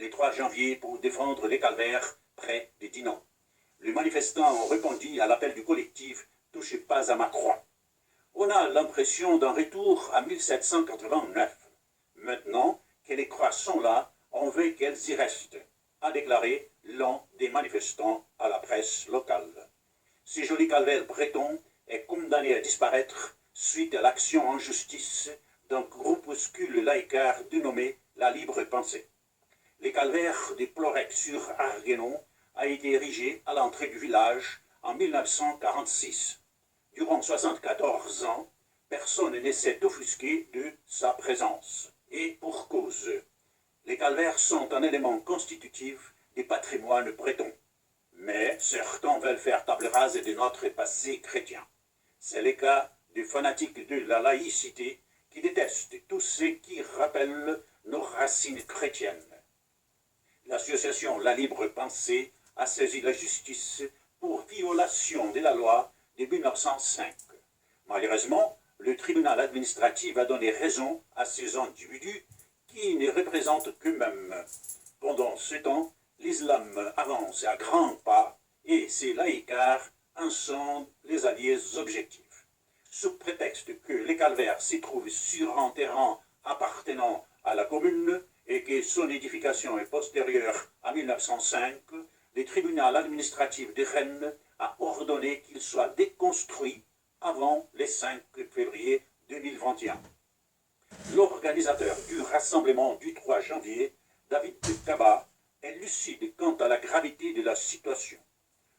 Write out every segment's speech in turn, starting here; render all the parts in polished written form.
le 3 janvier pour défendre les calvaires près de Dinan. Les manifestants ont répondu à l'appel du collectif « Touchez pas à ma croix ». On a l'impression d'un retour à 1789. Maintenant que les croix sont là, on veut qu'elles y restent, a déclaré l'un des manifestants à la presse locale. Ce joli calvaire breton est condamné à disparaître suite à l'action en justice d'un groupuscule laïcard dénommé La Libre Pensée. Le calvaire de Plorec-sur-Arguenon a été érigé à l'entrée du village en 1946. Durant 74 ans, personne ne s'est offusqué de sa présence. Et pour cause, les calvaires sont un élément constitutif du patrimoine breton. Mais certains veulent faire table rase de notre passé chrétien. C'est le cas des fanatiques de la laïcité qui détestent tout ce qui rappelle nos racines chrétiennes. L'association La Libre Pensée a saisi la justice pour violation de la loi de 1905. Malheureusement, le tribunal administratif a donné raison à ces individus qui ne représentent qu'eux-mêmes. Pendant ce temps, l'islam avance à grands pas et ces laïcards en sont les alliés objectifs. Sous prétexte que les calvaires s'y trouvent sur un terrain appartenant à la commune et que son édification est postérieure à 1905, le tribunal administratif de Rennes a ordonné qu'il soit déconstruit avant le 5 février 2021. L'organisateur du rassemblement du 3 janvier, David Kaba, est lucide quant à la gravité de la situation.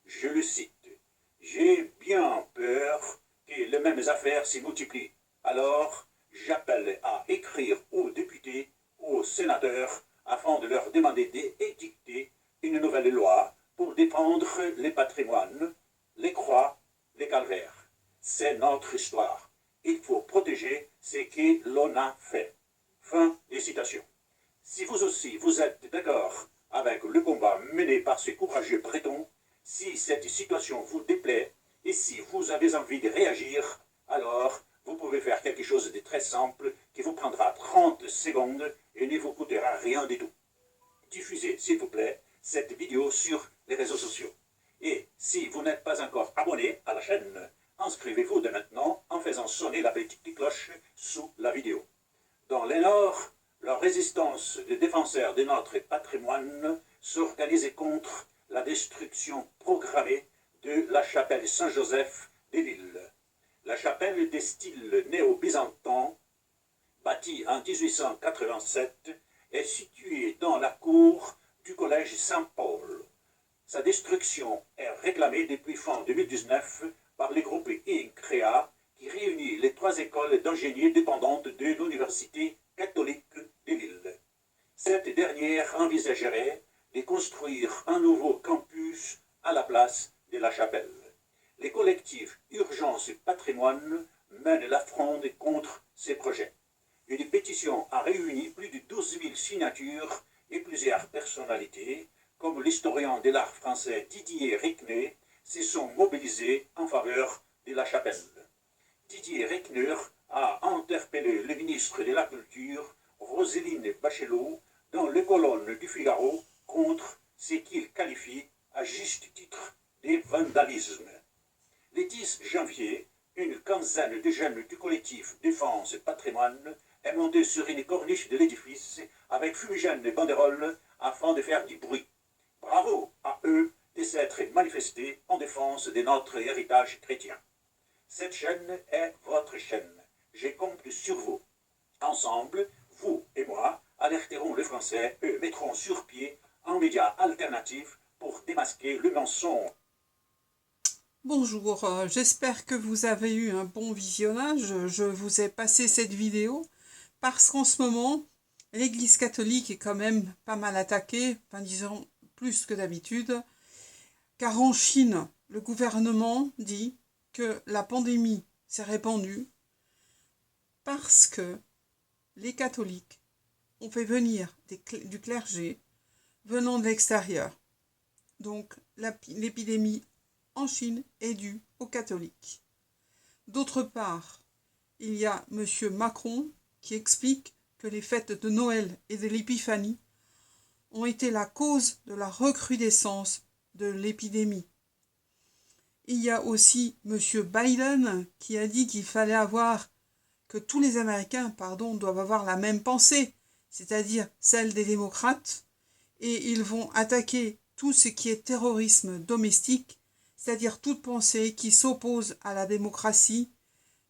Je le cite, « J'ai bien peur que les mêmes affaires s'y multiplient. Alors, j'appelle à écrire aux députés, aux sénateurs, afin de leur demander d'édicter une nouvelle loi pour défendre les patrimoines, les croix, les calvaires. C'est notre histoire. Il faut protéger ce que l'on a fait. » Fin des citations. Si vous aussi, vous êtes d'accord avec le combat mené par ces courageux Bretons, si cette situation vous déplaît et si vous avez envie de réagir, alors vous pouvez faire quelque chose de très simple qui vous prendra 30 secondes et ne vous coûtera rien du tout. Diffusez, s'il vous plaît, cette vidéo sur les réseaux sociaux. Et si vous n'êtes pas encore abonné à la chaîne, inscrivez-vous dès maintenant en faisant sonner la petite cloche sous la vidéo. Dans le Nord, la résistance des défenseurs de notre patrimoine s'organise contre la destruction programmée de la chapelle Saint-Joseph de Lille. La chapelle de style néo-byzantin, bâtie en 1887, est située dans la cour du collège Saint-Paul. Sa destruction est réclamée depuis fin 2019 par le groupe INCREA qui réunit les 3 écoles d'ingénieurs dépendantes de l'Université catholique de Lille. Cette dernière envisagerait de construire un nouveau campus à la place de la chapelle. Les collectifs Urgence Patrimoine mènent la fronde contre ces projets. Une pétition a réuni plus de 12 000 signatures et plusieurs personnalités, comme l'historien de l'art français Didier Rickner, se sont mobilisés en faveur de la chapelle. Didier Rickner a interpellé le ministre de la Culture, Roselyne Bachelot, dans les colonnes du Figaro contre ce qu'il qualifie à juste titre de vandalisme. Le 10 janvier, une quinzaine de jeunes du collectif Défense Patrimoine est montée sur une corniche de l'édifice avec fumigène et banderoles afin de faire du bruit. Bravo à eux de s'être manifestés en défense de notre héritage chrétien. Cette chaîne est votre chaîne. Je compte sur vous. Ensemble, vous et moi, alerterons les Français et mettrons sur pied un média alternatif pour démasquer le mensonge. Bonjour, j'espère que vous avez eu un bon visionnage. Je vous ai passé cette vidéo parce qu'en ce moment, l'Église catholique est quand même pas mal attaquée, enfin disons plus que d'habitude, car en Chine, le gouvernement dit que la pandémie s'est répandue parce que les catholiques ont fait venir du clergé venant de l'extérieur. Donc l'épidémie en Chine est due aux catholiques. D'autre part, il y a M. Macron qui explique que les fêtes de Noël et de l'Épiphanie ont été la cause de la recrudescence de l'épidémie. Il y a aussi M. Biden qui a dit que tous les Américains, doivent avoir la même pensée, c'est-à-dire celle des démocrates, et ils vont attaquer tout ce qui est terrorisme domestique, c'est-à-dire toute pensée qui s'oppose à la démocratie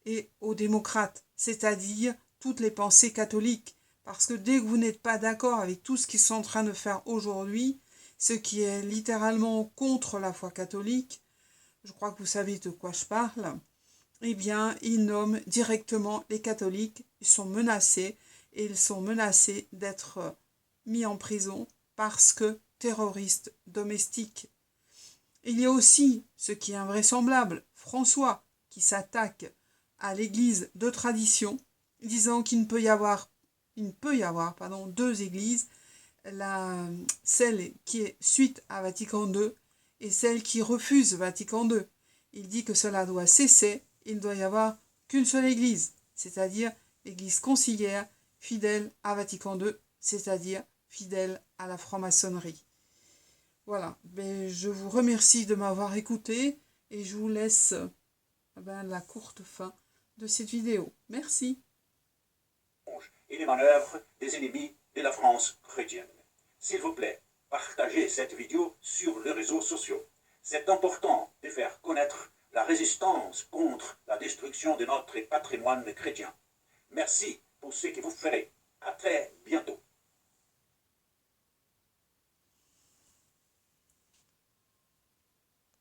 et aux démocrates, c'est-à-dire toutes les pensées catholiques. Parce que dès que vous n'êtes pas d'accord avec tout ce qu'ils sont en train de faire aujourd'hui, ce qui est littéralement contre la foi catholique, je crois que vous savez de quoi je parle, eh bien, ils nomment directement les catholiques, ils sont menacés, et ils sont menacés d'être mis en prison parce que terroristes domestiques. Il y a aussi, ce qui est invraisemblable, François, qui s'attaque à l'église de tradition, disant qu'il ne peut y avoir deux églises, celle qui est suite à Vatican II et celle qui refuse Vatican II. Il dit que cela doit cesser, il ne doit y avoir qu'une seule église, c'est-à-dire l'église conciliaire fidèle à Vatican II, c'est-à-dire fidèle à la franc-maçonnerie. Voilà, je vous remercie de m'avoir écouté et je vous laisse la courte fin de cette vidéo. Merci. Et les manœuvres des ennemis de la France chrétienne. S'il vous plaît, partagez cette vidéo sur les réseaux sociaux. C'est important de faire connaître la résistance contre la destruction de notre patrimoine chrétien. Merci pour ce que vous ferez.